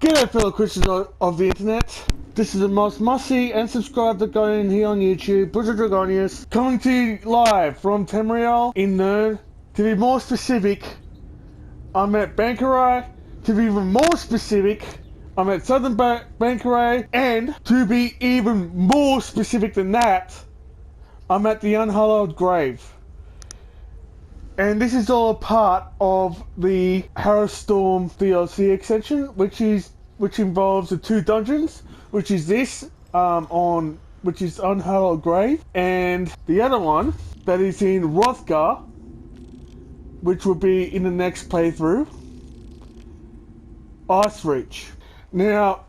G'day fellow Christians of the internet. This is the most must-see and subscribe that got in here on YouTube, Bruzo Dragonius, coming to you live from Tamriel in Nern. To be more specific, I'm at Bangkori. To be even more specific, I'm at Southern Bangkori. And to be even more specific than that, I'm at the Unhallowed Grave. And this is all a part of the Harrowstorm DLC extension, which involves the two dungeons, which is this which is Unhallowed Grave, and the other one that is in Rothgar, which will be in the next playthrough, Ice Reach. Now,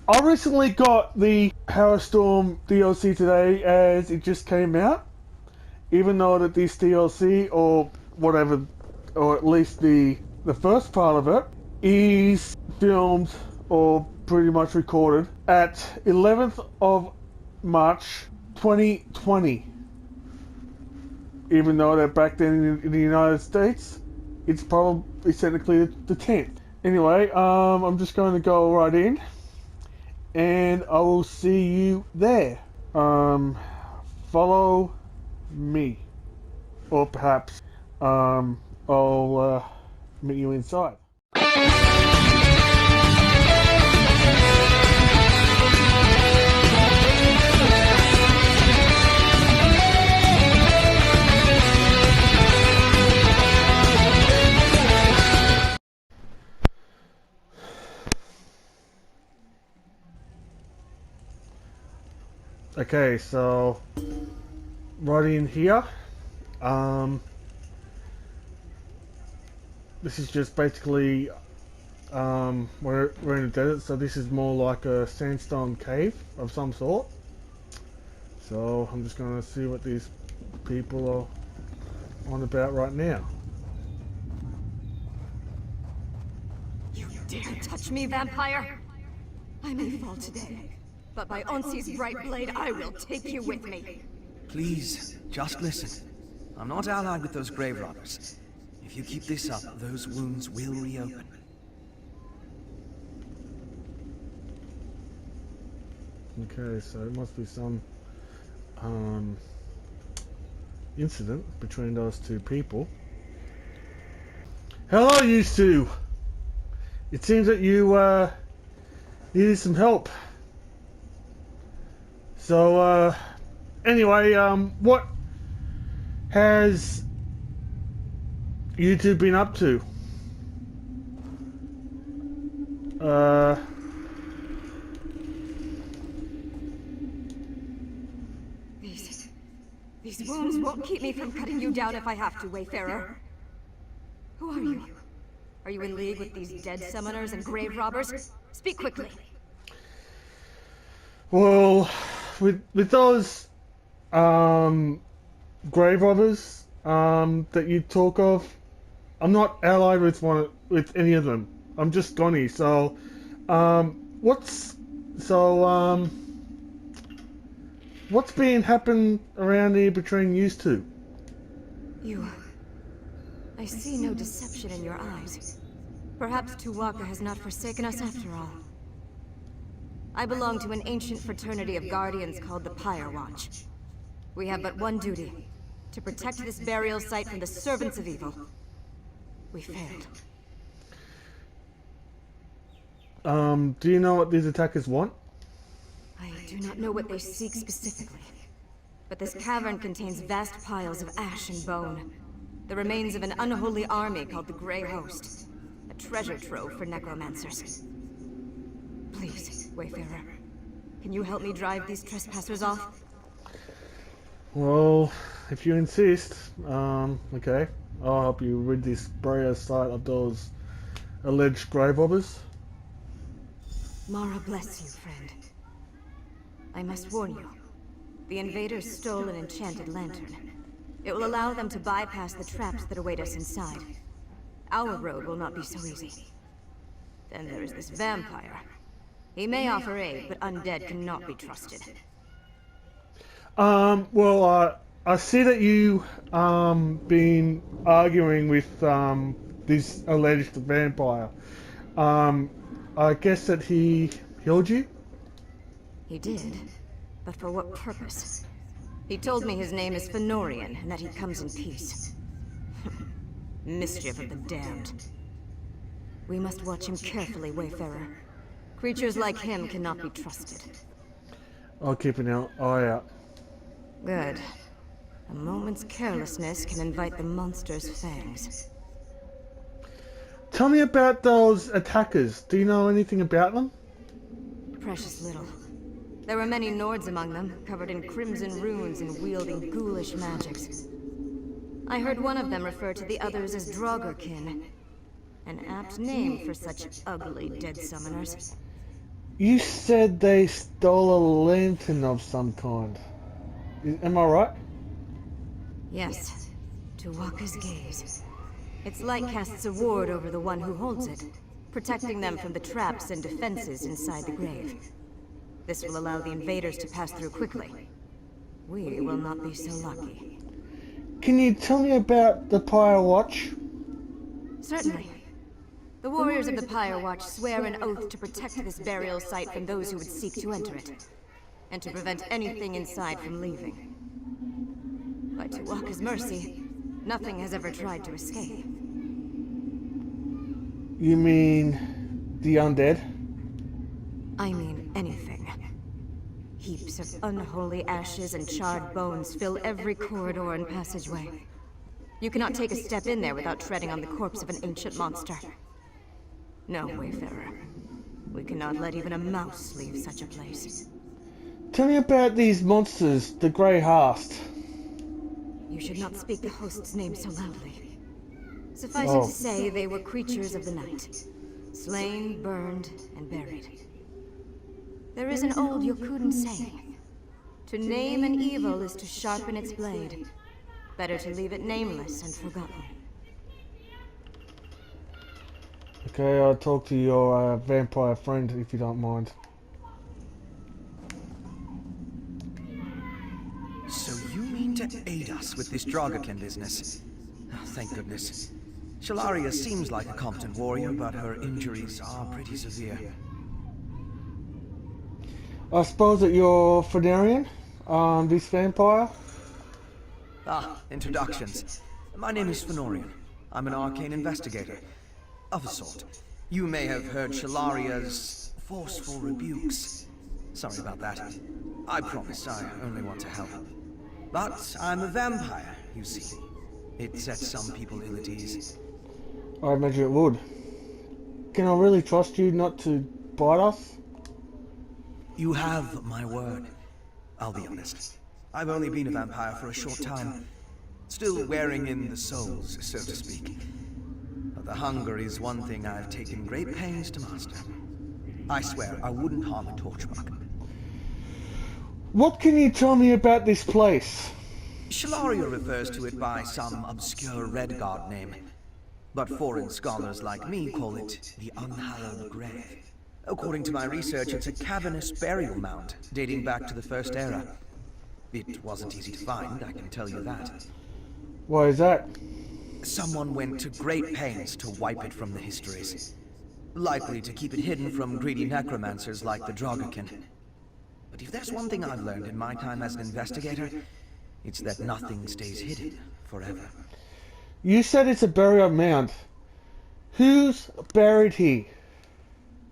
I recently got the Harrowstorm DLC today as it just came out. Even though that this DLC, or whatever, or at least the first part of it, is filmed or pretty much recorded at 11th of March 2020. Even though that back then in the United States, it's probably technically the 10th. Anyway, I'm just going to go right in, and I will see you there. Follow me, or perhaps I'll meet you inside. Okay, so right in here, this is just basically, we're in the desert, so this is more like a sandstone cave of some sort. So I'm just going to see what these people are on about right now. You dare touch me, vampire? I may fall today, but by Onsi's bright blade, I will take you with me. Please, just listen. I'm not allied with those grave robbers. If you keep this up, those wounds will reopen. Okay, so it must be some incident between those two people. Hello, you two! It seems that you needed some help. So, anyway, what has you two been up to? These wounds won't keep me from cutting you down if I have to, Wayfarer. Who are you? Are you in league with these dead summoners and grave robbers? Speak quickly. Well, with those grave robbers that you talk of, I'm not allied with any of them. I'm just Gonny. So what's been happening around here between you two? I see no deception in your eyes. Perhaps Tuwaka has not forsaken us after all. I belong to an ancient fraternity of guardians called the Pyre Watch. We have but one duty: to protect this burial site from the servants of evil. We failed. Do you know what these attackers want? I do not know what they seek specifically, but this cavern contains vast piles of ash and bone. The remains of an unholy army called the Grey Host. A treasure trove for necromancers. Please, Wayfarer, can you help me drive these trespassers off? Well, if you insist, okay. I'll help you rid this burial site of those alleged grave robbers. Mara bless you, friend. I must warn you. The invaders stole an enchanted lantern. It will allow them to bypass the traps that await us inside. Our road will not be so easy. Then there is this vampire. He may offer aid, but undead cannot be trusted. Well, I see that you been arguing with this alleged vampire. I guess that he healed you? He did. But for what purpose? He told me his name is Fëanorian, and that he comes in peace. Mischief of the damned. We must watch him carefully, Wayfarer. Creatures like him cannot be trusted. I'll keep an eye out. Good. A moment's carelessness can invite the monster's fangs. Tell me about those attackers. Do you know anything about them? Precious little. There were many Nords among them, covered in crimson runes and wielding ghoulish magics. I heard one of them refer to the others as Draugrkin. An apt name for such ugly dead summoners. You said they stole a lantern of some kind. Am I right? Yes. To Waka's gaze. Its light casts a ward over the one who holds it, protecting them from the traps and defenses inside the grave. This will allow the invaders to pass through quickly. We will not be so lucky. Can you tell me about the Pyre Watch? Certainly. The warriors of the Pyre Watch swear an oath to protect this burial site from those who would seek to enter it, and to prevent anything inside from leaving. But to Waka's mercy, nothing has ever tried to escape. You mean the undead? I mean anything. Heaps of unholy ashes and charred bones fill every corridor and passageway. You cannot take a step in there without treading on the corpse of an ancient monster. No, Wayfarer. We cannot let even a mouse leave such a place. Tell me about these monsters, the Grey Heart. You should not speak the host's name so loudly. Suffice it to say, they were creatures of the night. Slain, burned, and buried. There is an old Yokudan saying. To name an evil is to sharpen its blade. Better to leave it nameless and forgotten. Okay, I'll talk to your vampire friend if you don't mind. So you mean to aid us with this Draugrkin business? Oh, thank goodness. Shalaria seems like a competent warrior, but her injuries are pretty severe. I suppose that you're Fëanorian, this vampire? Ah, introductions. My name is Fëanorian. I'm an arcane investigator. Of a sort. You may have heard Shalaria's forceful rebukes. Sorry about that. I promise I only want to help. But I'm a vampire, you see. It sets some people ill at ease. I imagine it would. Can I really trust you not to bite us? You have my word. I'll be honest. I've only been a vampire for a short time. Still wearing in the souls, so to speak. But the hunger is one thing I've taken great pains to master. I swear I wouldn't harm a torchmark. What can you tell me about this place? Shalaria refers to it by some obscure Redguard name. But foreign scholars like me call it the Unhallowed Grave. According to my research, it's a cavernous burial mound dating back to the First Era. It wasn't easy to find, I can tell you that. Why is that? Someone went to great pains to wipe it from the histories. Likely to keep it hidden from greedy necromancers like the Draugrkin. But if there's one thing I've learned in my time as an investigator, it's that nothing stays hidden forever. You said it's a burial mound. Who's buried here?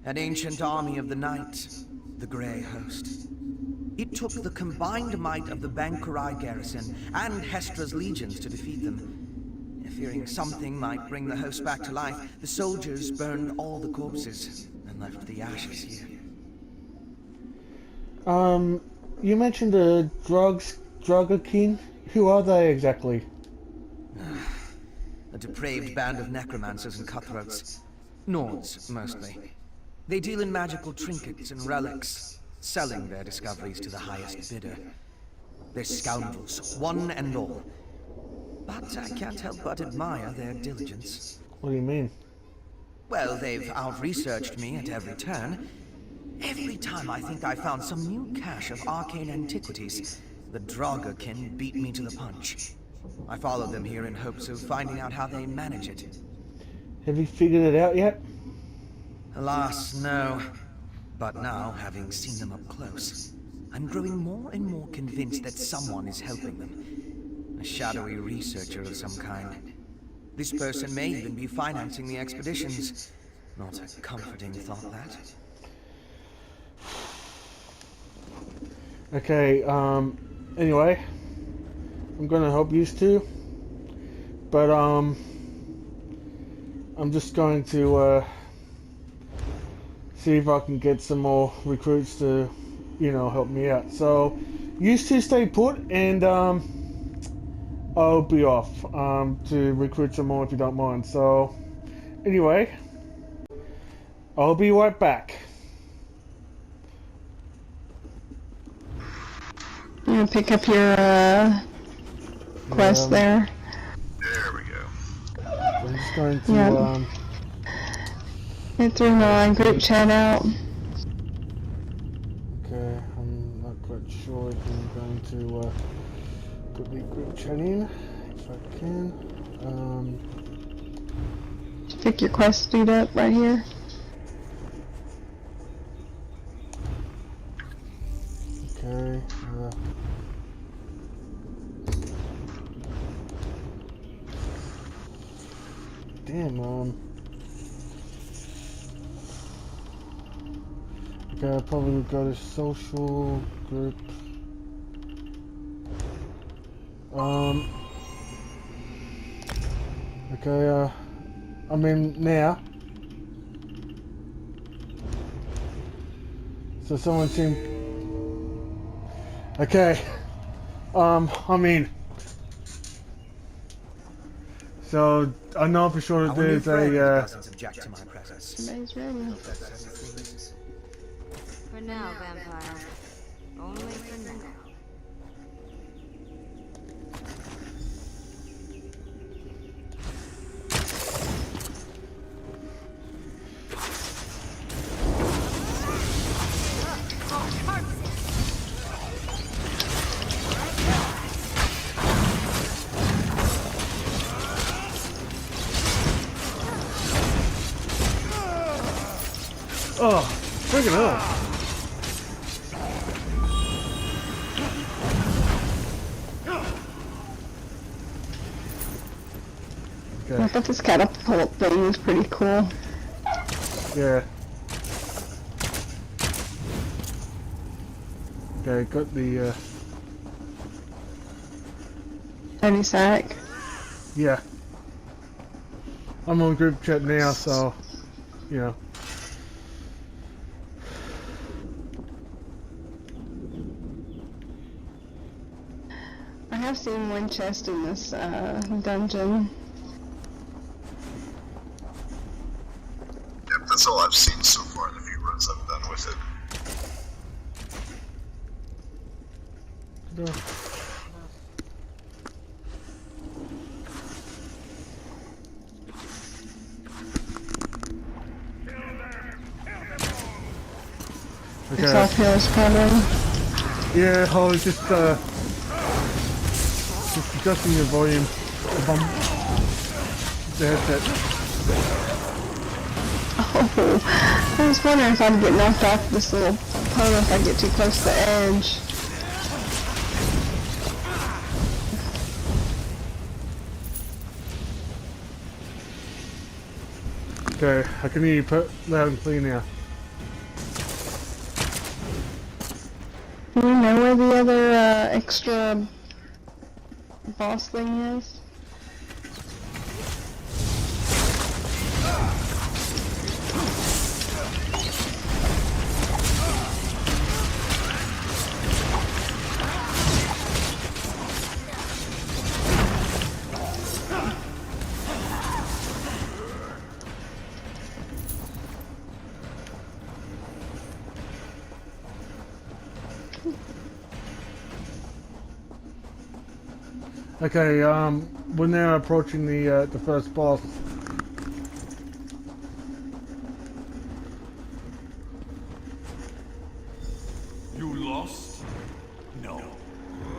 An ancient army of the night, the Grey Host. It took the combined might of the Bangkori garrison and Hestra's legions to defeat them. Fearing something might bring the host back to life, the soldiers burned all the corpses and left the ashes here. You mentioned the Draugrkin. Who are they exactly? A depraved band of necromancers and cutthroats. Nords, mostly. They deal in magical trinkets and relics, selling their discoveries to the highest bidder. They're scoundrels, one and all. But I can't help but admire their diligence. What do you mean? Well, they've out-researched me at every turn. Every time I think I found some new cache of arcane antiquities, the Draugrkin beat me to the punch. I followed them here in hopes of finding out how they manage it. Have you figured it out yet? Alas, no. But now, having seen them up close, I'm growing more and more convinced that someone is helping them. A shadowy researcher of some kind. This person may even be financing the expeditions. Not a comforting thought, that. Okay, anyway. I'm gonna help you two. But, I'm just going to, see if I can get some more recruits to, you know, help me out. So, you two stay put, and, I'll be off, to recruit some more if you don't mind. So, anyway, I'll be right back. I'm gonna pick up your, quest there. There we go. I'm just going to, Yeah. I threw my group chat out. Okay, I'm not quite sure if I'm going to put the group chat in, if I can. Pick your quest dude up right here. Okay. Damn. Okay, I probably would go to social group. Okay, I'm in now. So someone seemed... Okay. I'm in. So, I know for sure that Our new there's friend a, doesn't object to my presence. Everybody's ready. For now, vampire. Only for now. Oh, freaking hell. I thought this catapult thing was pretty cool. Yeah. Okay, got the, Heavy sack. yeah. I'm on group chat now, so, you know. I have seen one chest in this dungeon. Yep, that's all I've seen so far in the few runs I've done with it. No. It's all Phil's problem. Yeah, I was just adjusting the volume. The headset. Oh, I was wondering if I'd get knocked off this little opponent if I get too close to the edge. Okay, I can hear you loud and clear now. Do you know where the other extra boss thing is? Okay, we're now approaching the first boss. You lost? No.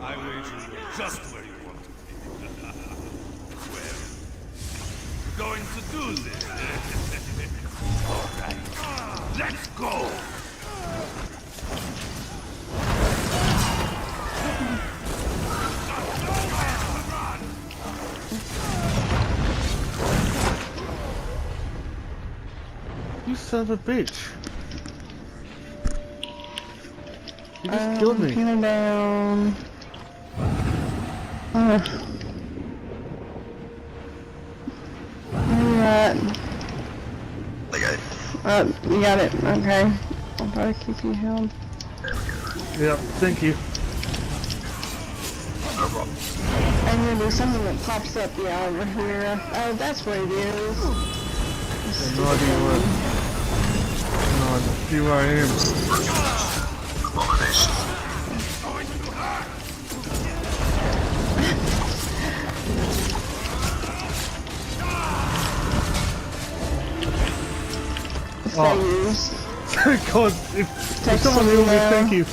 I wager you're just where you want to be. Well, we're going to do this. Alright. son of a bitch. You just killed me. Healing down. Alright. I got it. You got it. Okay. I'll try to keep you held. Yep, thank you. No problem. And then there's something that pops up, yeah, over here. Oh, that's what it is. No idea what. No idea where I am. Abomination. Failures. God, if someone heal me, thank you.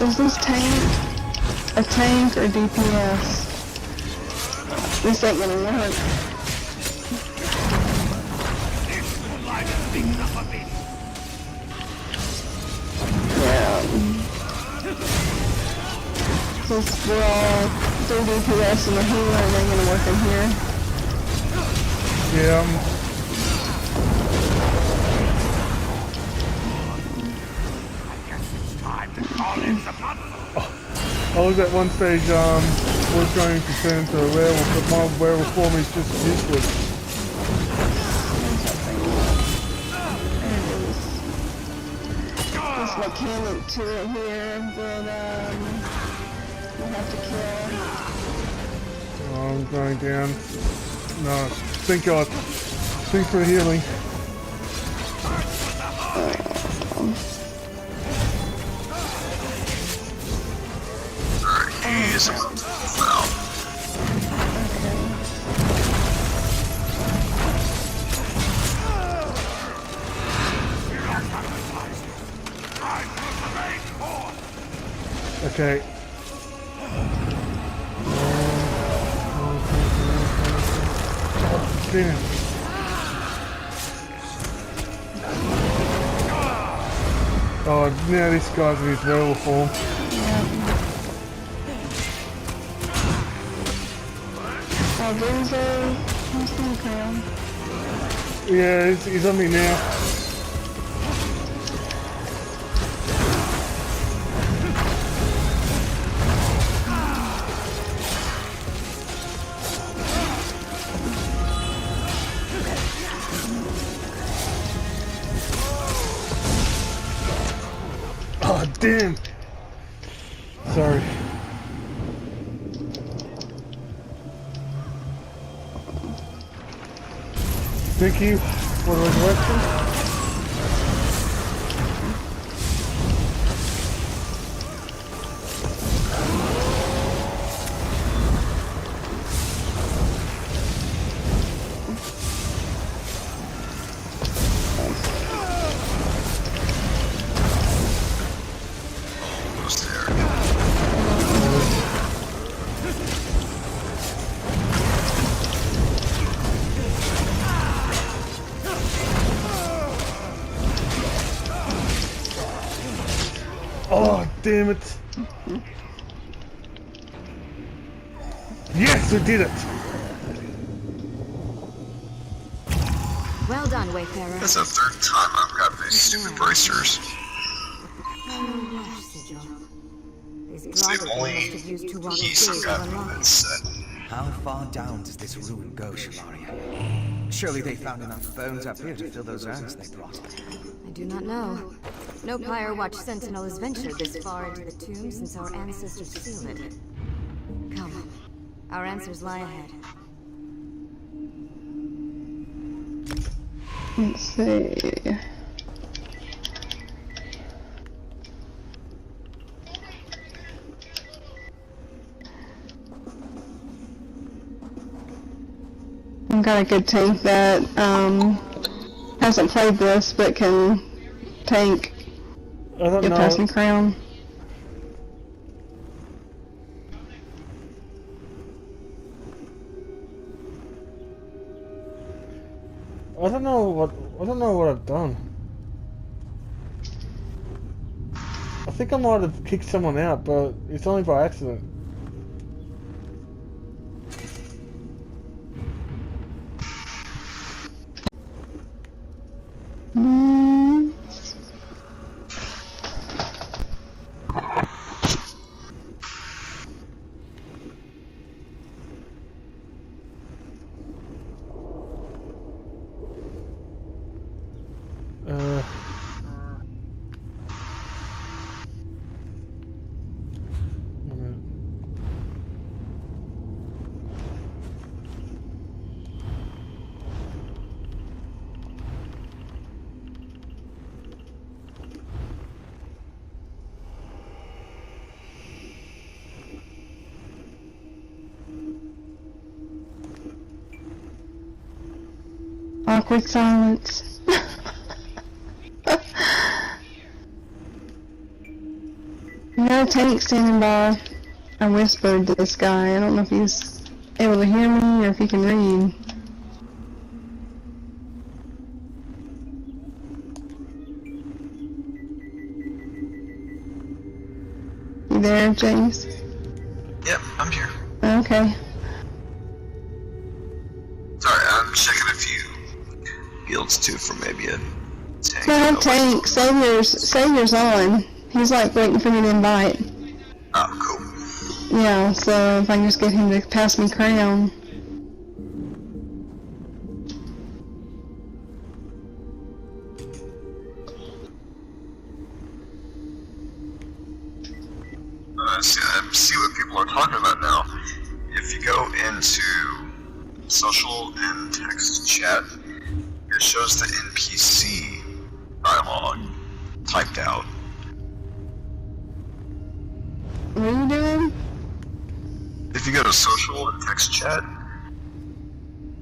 Is this tank a tank or DPS? This ain't gonna work. Yeah. Since we're all 3 DPS and a healer, they're gonna work in here. Yeah. I was at one stage, was going to turn into a werewolf, but my werewolf form is just useless. There's mechanic to it here that we'll have to kill. Oh, I'm going down. No, thank God. Thanks for the healing. He's foul. Okay. Damn. Oh, now this guy's in his werewolf form. Bruzo, he's gonna come. Yeah, he's on me now. Oh, damn. Sorry. Thank you for the resurrection. Almost there. Oh, damn it. Yes, we did it. Well done, Wayfarer. That's the 3rd time I've gotten these stupid bracers. Sigil. These It's the Draugrkin only must have used Tuwaga's piece gaze I've to gotten in unlock this it. set. How far down does this ruin go, Shalaria? Surely they found enough bones up here to fill those urns they brought. I do not know. No Pyre Watch Sentinel has ventured this far into the tomb since our ancestors sealed it. Come. Our answers lie ahead. Let's see. I've got a good tank that hasn't played this but can tank I don't get know. past the crown. I don't know what I've done. I think I might have kicked someone out, but it's only by accident. Awkward silence. You got a tank standing by. I whispered to this guy. I don't know if he's able to hear me or if he can read. You there, James? Yep, I'm here. Okay. Sorry, I'm checking a few guilds too for maybe a tank. No, I have tank. Savior's on. He's like waiting for me to invite. Oh, cool. Yeah, so if I can just get him to pass me crown. See what people are talking about now. If you go into social and text chat, it shows the NPC dialogue typed out. What are you doing? If you go to social and text chat,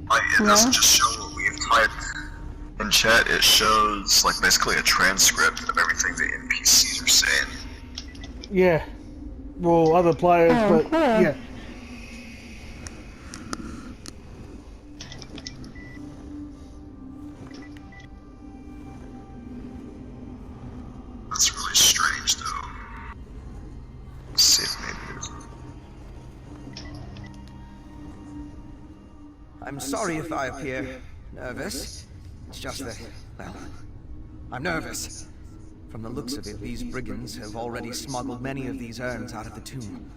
like it doesn't just show what we've typed in chat, it shows like basically a transcript of everything the NPCs are saying. Yeah. Well, other players, but yeah. That's really strange, though. Let's see if maybe there's... I'm sorry if I appear nervous. It's just that, well, I'm nervous. From the looks of it, these brigands have already smuggled many of these urns out of the tomb.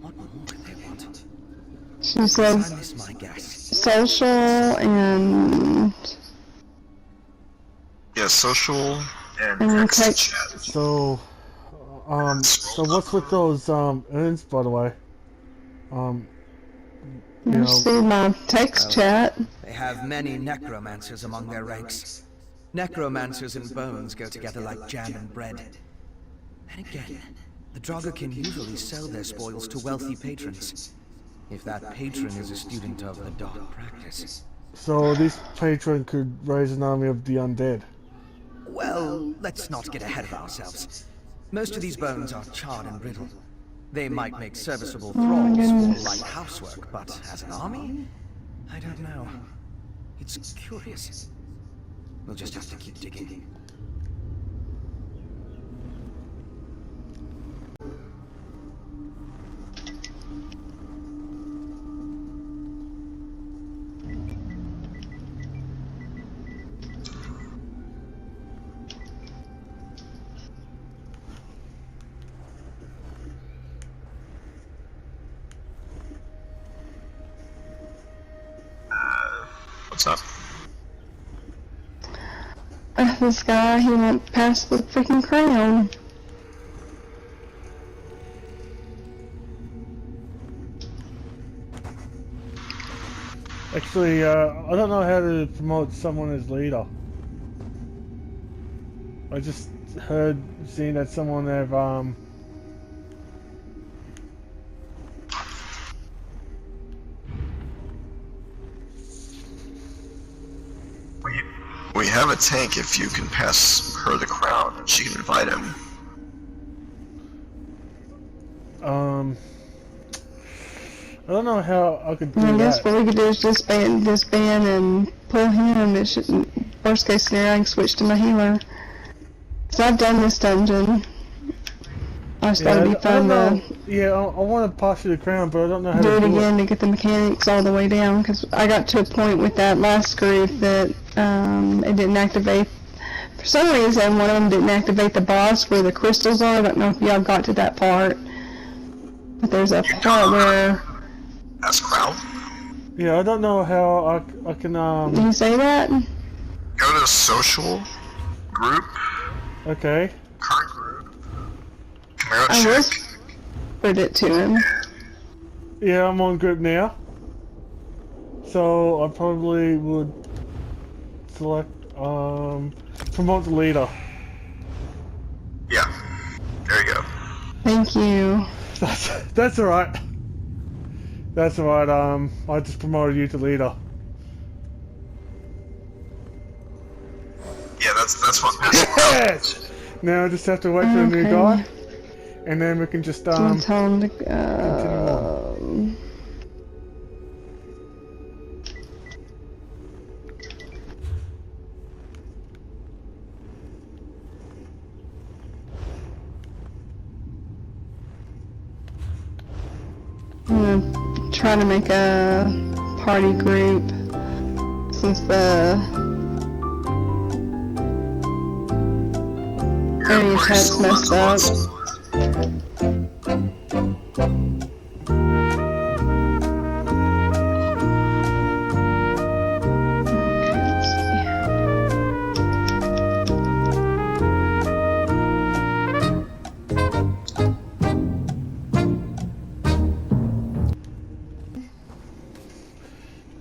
What more could they want? She said I miss my guess. social and... Yeah, social and And text chat. So what's with those urns, by the way? You know, see my text chat. They have many necromancers among their ranks. Necromancers and bones go together like jam and bread. Then again, the Draugrkin usually sell their spoils to wealthy patrons. If that patron is a student of the dark practice. so this patron could raise an army of the undead. Well, let's not get ahead of ourselves. Most of these bones are charred and brittle. They might make serviceable thralls for light housework, but as an army? I don't know. It's curious. We'll just have to keep digging. What's up? This guy, he won't pass the freaking crown. Actually, I don't know how to promote someone as leader. I just seen that someone have We have a tank if you can pass her the crown and she can invite him. I don't know how I could do I guess that. what we could do is disband and pull him. It shouldn't. Worst case scenario, I can switch to my healer. Cause I've done this dungeon. I just thought it'd be fun to Yeah, I want to pass you the crown, but I don't know how do to it do again to get the mechanics all the way down. Cause I got to a point with that last group that it didn't activate. For some reason, one of them didn't activate the boss where the crystals are. I don't know if y'all got to that part. But there's a part where... Pass crown? Yeah, I don't know how I can Did you say that? Go to social group, Okay. current group, Camaro I check. whispered it to him. Yeah, I'm on group now. So I probably would select promote the leader. Yeah, there you go. Thank you. That's alright. That's alright, I just promoted you to leader. That's what pissed me off. Yes! Now I just have to wait for a new guy, and then we can just I'll tell him to continue on. I'm gonna try to make a party group since the area chat's messed up.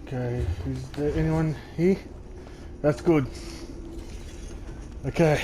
Okay, is there anyone here? That's good. Okay.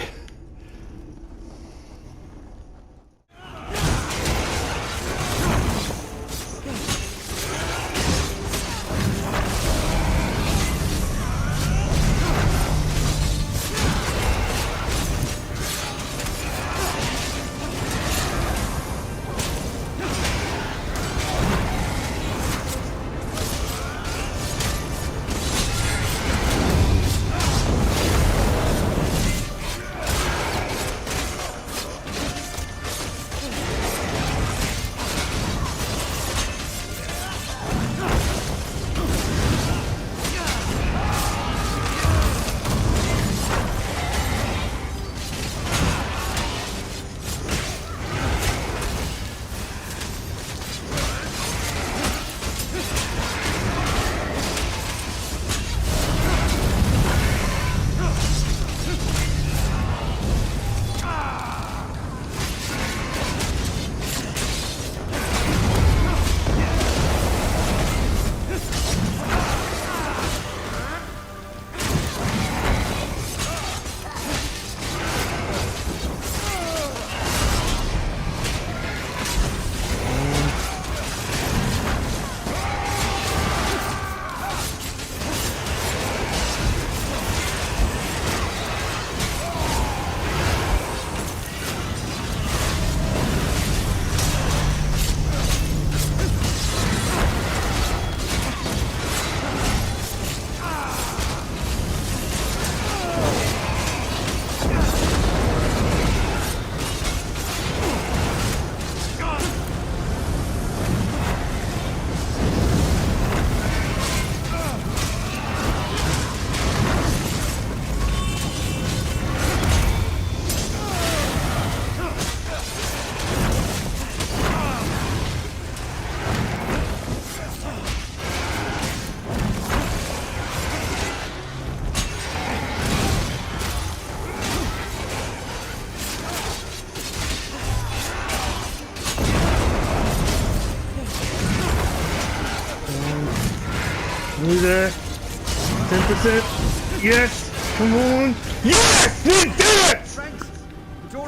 We there? 10%? Yes! Come on! Yes! We did it!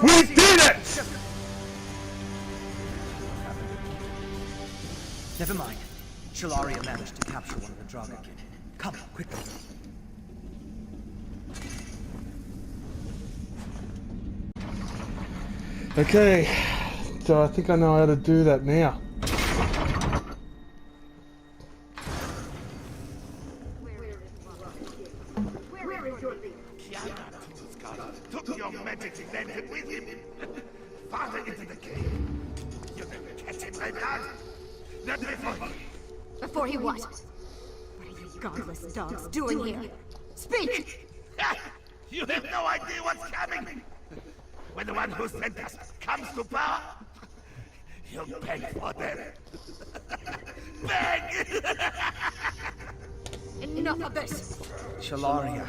We did it! Never mind. Shalaria managed to capture one of the Draugrkin. Come, quickly. Okay, so I think I know how to do that now. Took your magic lantern with him. Farther into the cave. You're gonna catch him right now. Not before he... Before he what? What are you godless dogs doing here? Speak! You have no idea what's coming. When the one who sent us comes to power, he'll beg for them. Beg! Enough of this! Shalaria,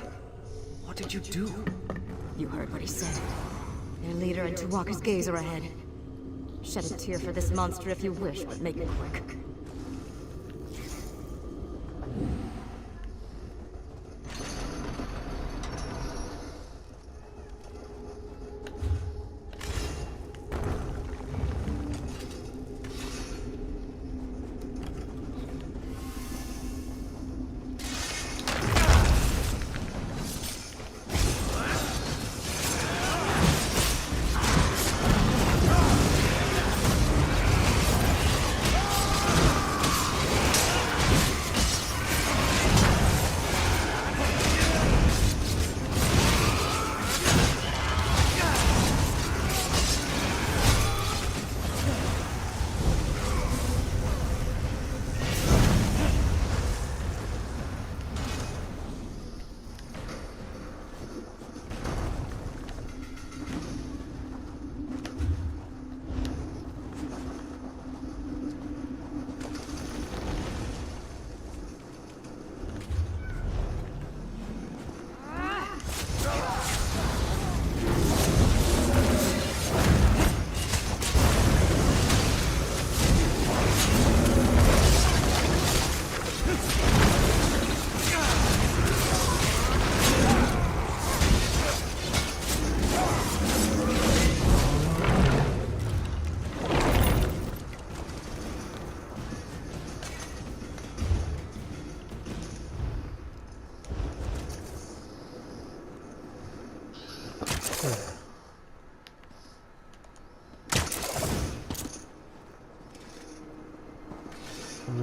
what did you do? You heard what he said. Their leader and Tuwaka's gaze are ahead. Shed a tear for this monster if you wish, but make it quick. Probably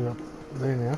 up there now.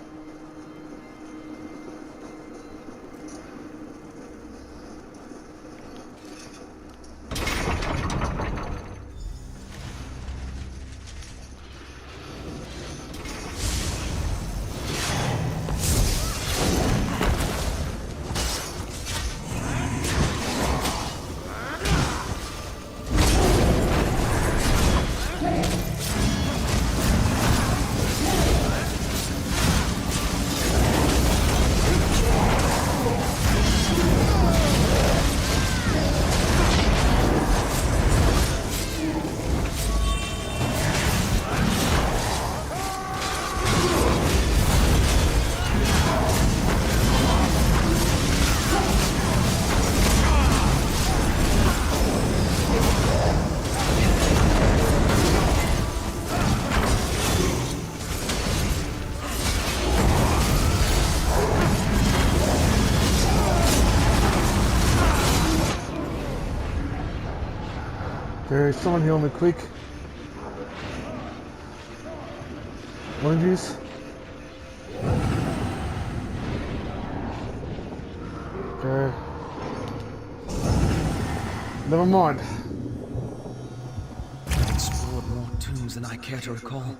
Okay, someone heal me quick. Oranges. Okay. Never mind. I've explored more tombs than I care to recall,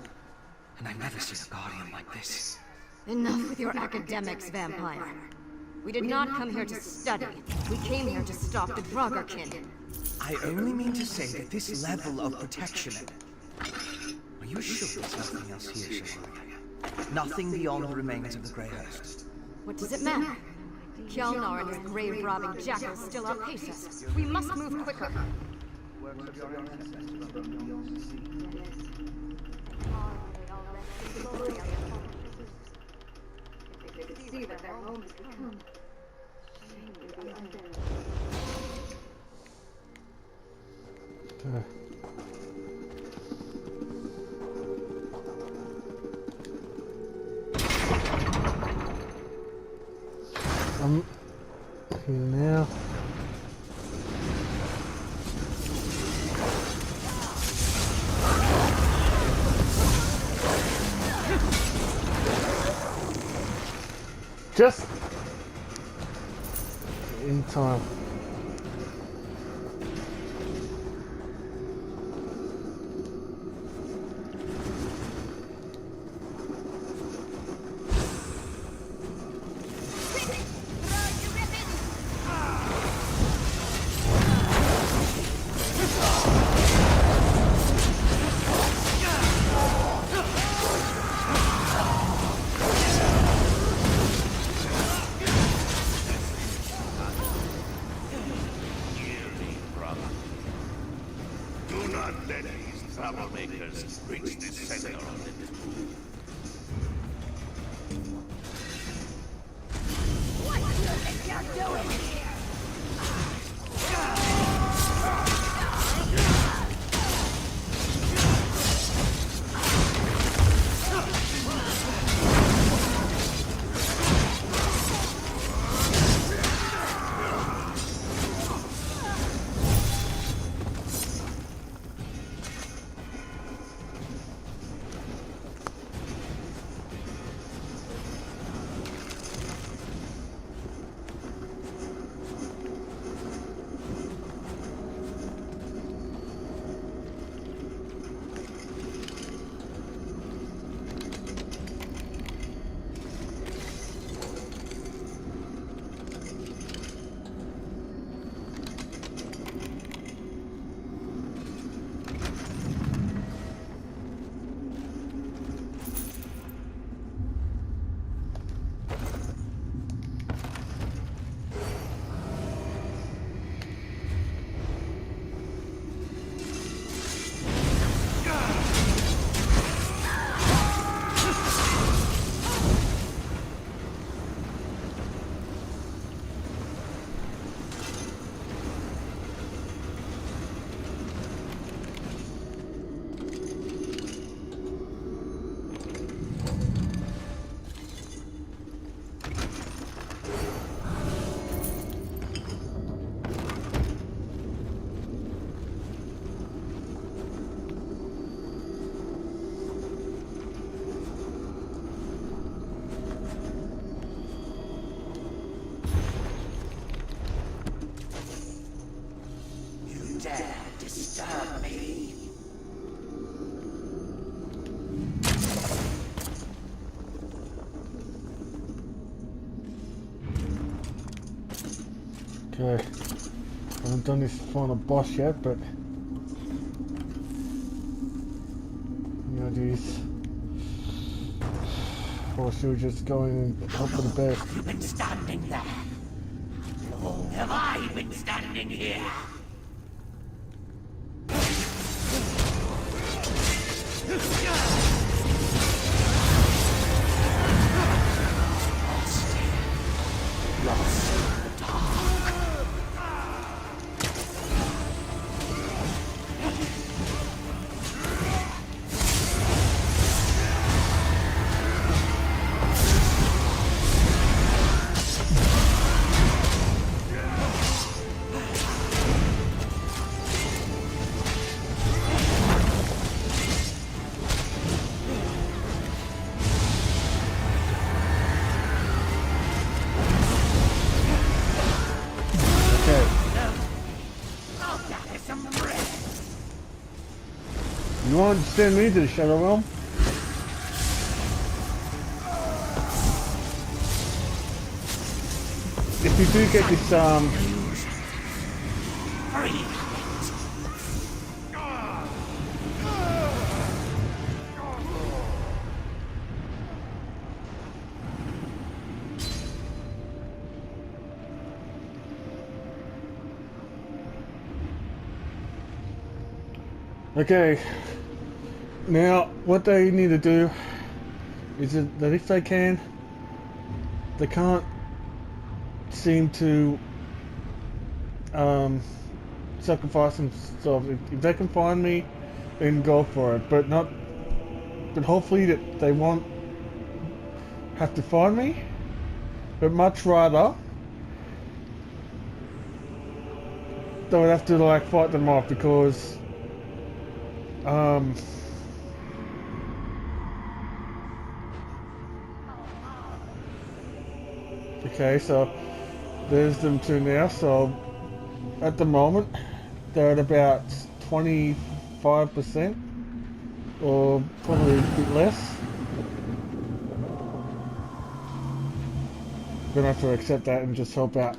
and I've never seen a guardian like this. Enough with your academics, vampire. We did not come here to study. We came here to stop the Draugrkin. I only mean to say that this level of protection... Are you sure there's nothing else here, Shalaria? Nothing beyond the remains of the Grey Host? What does it matter? Kjalnar and his grave-robbing jackals still outpace us. We must move quicker. Okay. I'm here now. Just in time. Troublemakers reach the center of it. What do you think you're doing here? Okay. I haven't done this final boss yet, but you know, geez. Or should we just go in and hope for the best? You've been standing there. Long have I been standing here. You want to send me to the Shadow Realm? If you do get this, Okay, now what they need to do is that if they can, they can't seem to sacrifice themselves. If they can find me, then go for it. But hopefully that they won't have to find me. But much rather, they would have to like fight them off because. Okay, so there's them two now. So at the moment they're at about 25%, or probably a bit less. I'm gonna have to accept that and just help out.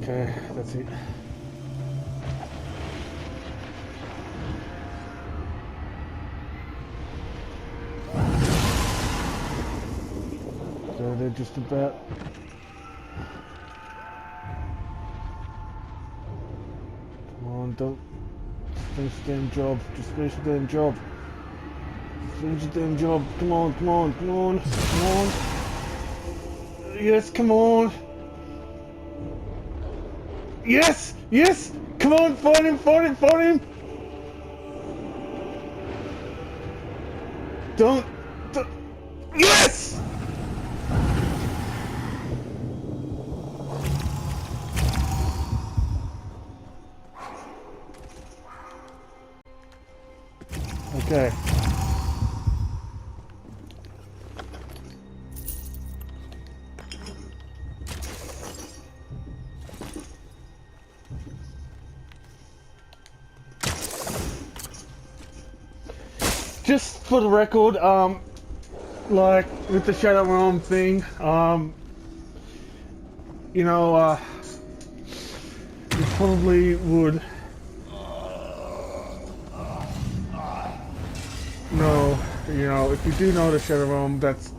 Okay, that's it. So they're just about... Come on, don't... Just finish the damn job. Just finish the damn job. Just finish the damn job. Come on, come on, come on, come on. Yes, come on. Yes! Yes! Come on, find him, find him, find him! Don't... Yes! Okay. Just for the record, like with the Shadow Realm thing, you know, you probably would know, you know, if you do know the Shadow Realm, that's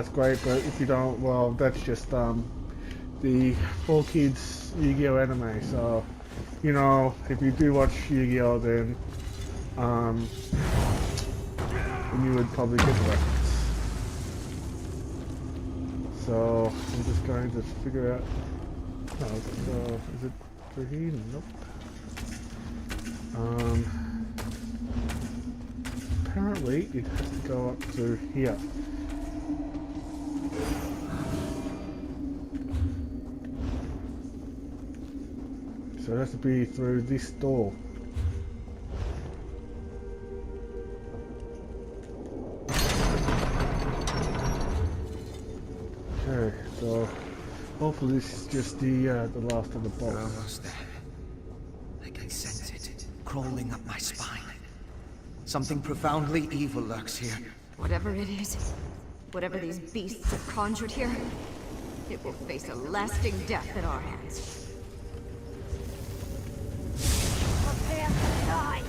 great, but if you don't, well, that's just, the 4Kids Yu-Gi-Oh anime, so, you know, if you do watch Yu-Gi-Oh, then, you would probably get the reference. So I'm just going to figure out. Oh, so is it for here? Nope. Apparently Basically, it has to go up to here. So it has to be through this door. Okay, so hopefully this is just the last of the boss. We're almost there. I can sense it, crawling up my spine. Something profoundly evil lurks here. Whatever it is, whatever these beasts have conjured here, it will face a lasting death at our hands. Prepare to die!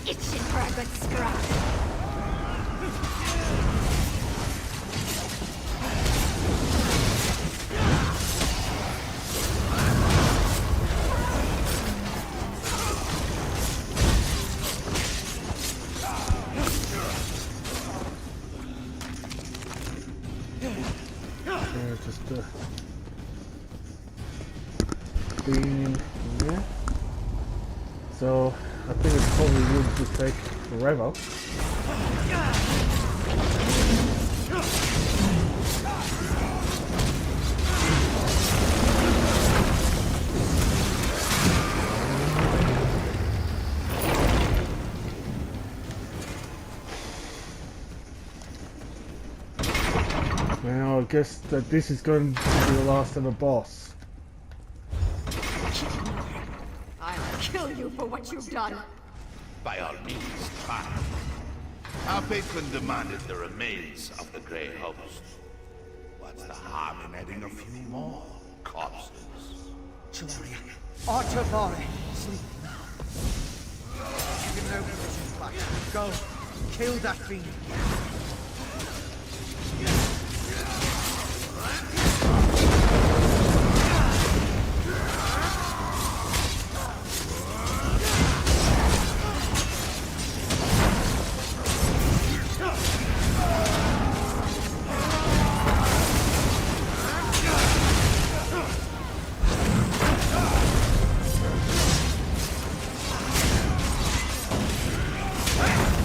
Itching for a good scrap. Just being in there. So I think it probably would just take forever. Now I guess that this is going to be the last of the boss. I'll kill you for what you've done. By all means, try. Our patron demanded the remains of the Grey Host. What's the harm in adding a few more corpses? Shalaria, Archer Vare, sleep now. Give him no provisions back. Go, kill that fiend.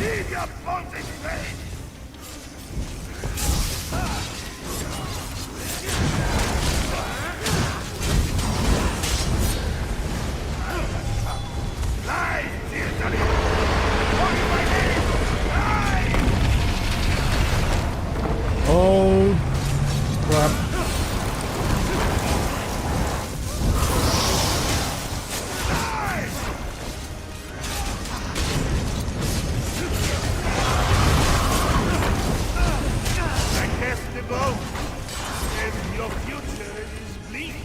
Leave your bones in vain! Lie, dear Dolly! What is my name? Lie! Oh crap. And your future is bleak.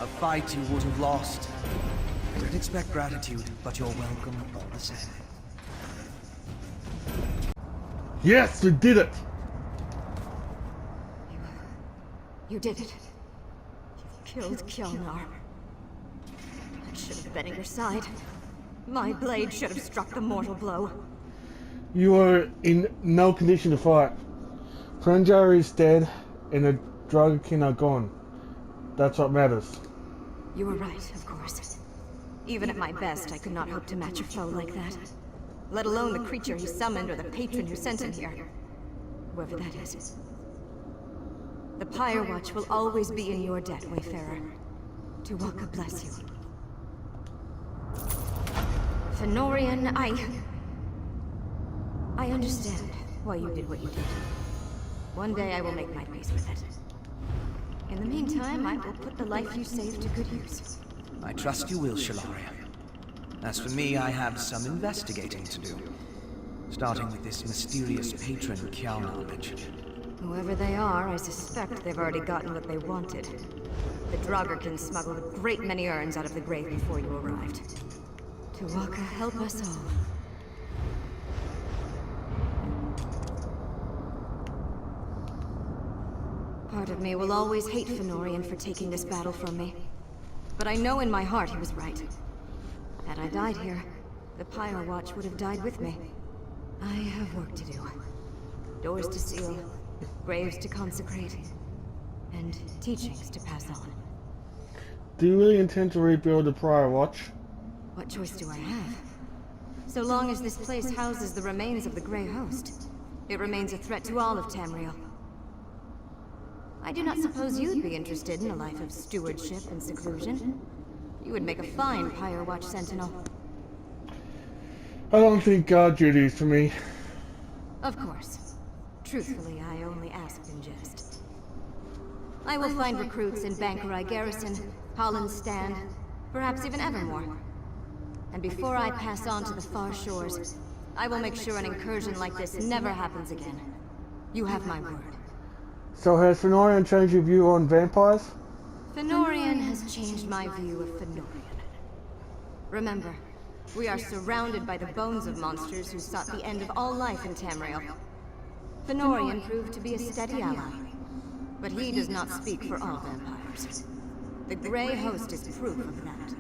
A fight you would have lost. I didn't expect gratitude, but you're welcome all the same. Yes, we did it! You did it. You killed Kjolnar. I should have been at your side. My blade should have struck the mortal blow. You are in no condition to fight. Franjar is dead, and the Draugrkin are gone. That's what matters. You were right, of course. Even at my best, I could not hope to match a foe like that. Let alone the creature he summoned or the patron who sent him here. Whoever that is. The Pyre Watch will always be in your debt, Wayfarer. Tuwaka bless you. Fenorian, I understand why you did what you did. One day I will make my peace with it. In the meantime, I will put the life you saved to good use. I trust you will, Shalaria. As for me, I have some investigating to do. Starting with this mysterious patron Kiana mentioned. Whoever they are, I suspect they've already gotten what they wanted. The Draugrkin smuggled a great many urns out of the grave before you arrived. Tuwaka, help us all. Part of me will always hate Fenorian for taking this battle from me. But I know in my heart he was right. Had I died here, the Pyre Watch would have died with me. I have work to do. Doors to seal, graves to consecrate, and teachings to pass on. Do you really intend to rebuild the Pyre Watch? What choice do I have? So long as this place houses the remains of the Grey Host, it remains a threat to all of Tamriel. I do not suppose you'd be interested in a life of stewardship and seclusion. You would make a fine Pyre Watch sentinel. I don't think guard duty is for me. Of course. Truthfully, I only asked in jest. I will find recruits in Bangkori Garrison, Holland's Stand, perhaps even Evermore. And before I pass on to the far shores, I will make sure an incursion like this never happens again. You have my word. So has Fenorian changed your view on vampires? Fenorian has changed my view of Fenorian. Remember, we are surrounded by the bones of monsters who sought the end of all life in Tamriel. Fenorian proved to be a steady ally, but he does not speak for all vampires. The Grey Host is proof of that.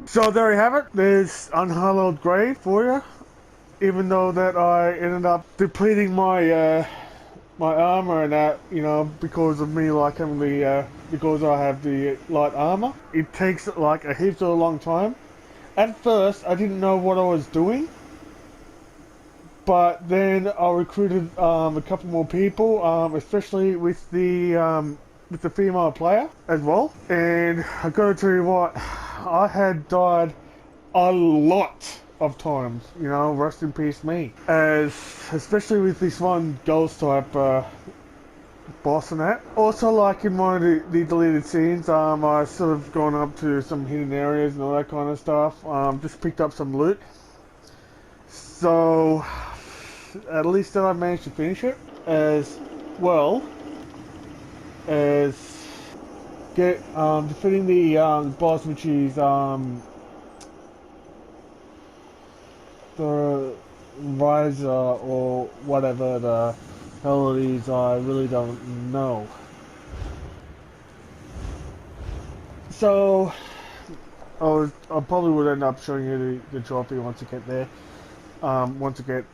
So there you have it. There's Unhallowed Grave for you. Even though that I ended up depleting my my armor and that, you know, because of me like having the because I have the light armor. It takes like a heap of a long time. At first, I didn't know what I was doing, but then I recruited a couple more people, especially with the female player as well. And I gotta tell you what, I had died a lot of times. You know, rest in peace me. Especially with this one ghost type boss and that. Also, like in one of the deleted scenes, I sort of gone up to some hidden areas and all that kind of stuff. Just picked up some loot. So, at least that I managed to finish it, as well as defeating the boss, which is the Riser or whatever the hell it is. I really don't know. So I probably would end up showing you the trophy once I get there. Once I get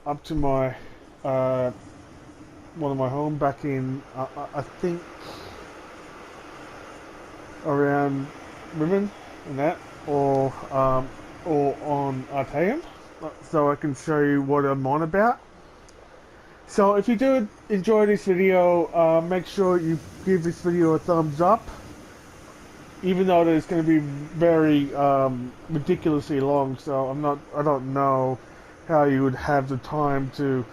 up to my one of my home back in I think around Rimmon and that, or on Artaeum, so I can show you what I'm on about. So if you do enjoy this video, make sure you give this video a thumbs up, even though it's going to be very ridiculously long. So I don't know how you would have the time to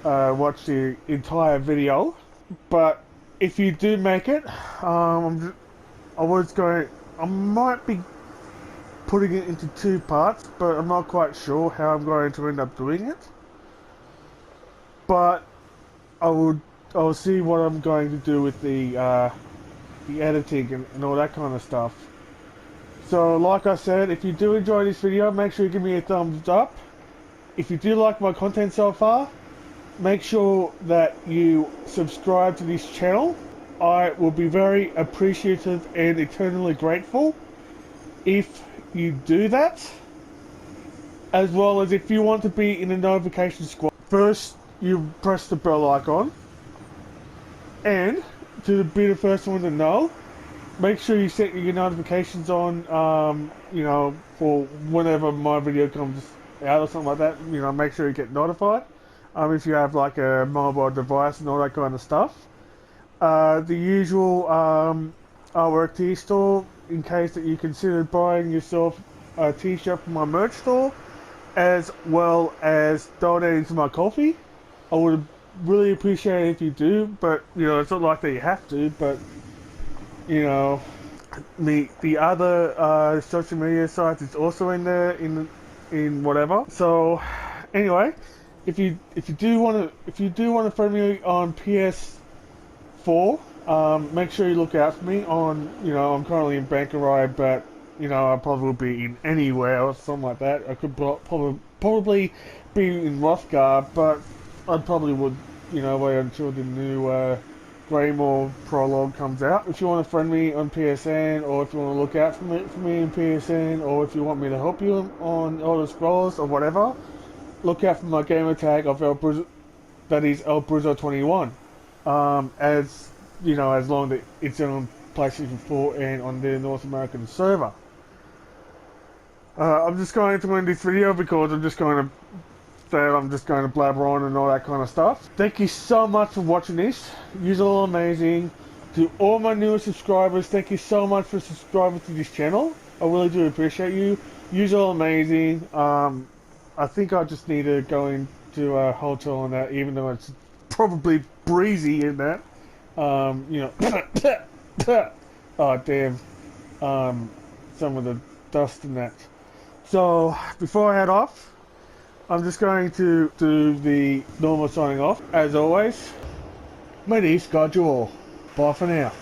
watch the entire video, but if you do make it, I might be putting it into 2 parts, but I'm not quite sure how I'm going to end up doing it. But I'll see what I'm going to do with the editing and all that kind of stuff. So like I said, if you do enjoy this video, make sure you give me a thumbs up. If you do like my content so far, make sure that you subscribe to this channel. I will be very appreciative and eternally grateful if you do that, as well as if you want to be in a notification squad. First, you press the bell icon, and to be the first one to know, make sure you set your notifications on, you know, for whenever my video comes out or something like that. You know, make sure you get notified. If you have like a mobile device and all that kind of stuff. the usual artwork tee store in case that you consider buying yourself a t-shirt from my merch store, as well as donating to my coffee. I would really appreciate it if you do, but you know, it's not like that you have to, but you know, the other social media sites is also in there in whatever. So anyway, if you do want to friend me on PS4, make sure you look out for me on, you know, I'm currently in Bangkori, but you know, I probably will be in anywhere or something like that. I could probably be in Rothgar, but I probably would, you know, wait until the new Greymore prologue comes out. If you want to friend me on PSN, or if you want to look out for me in PSN, or if you want me to help you on Elder Scrolls or whatever, look out for my gamer tag of that is El Bruzo 21. As you know, as long as it's on PlayStation 4 and on the North American server. I'm just going to end this video because I'm just going to blabber on and all that kind of stuff. Thank you so much for watching this. You're all amazing. To all my newer subscribers, thank you so much for subscribing to this channel. I really do appreciate you. You're all amazing. I think I just need to go into a hotel on that, even though it's probably breezy in that. You know, oh damn, some of the dust in that. So before I head off, I'm just going to do the normal signing off. As always, may these guide you all. Bye for now.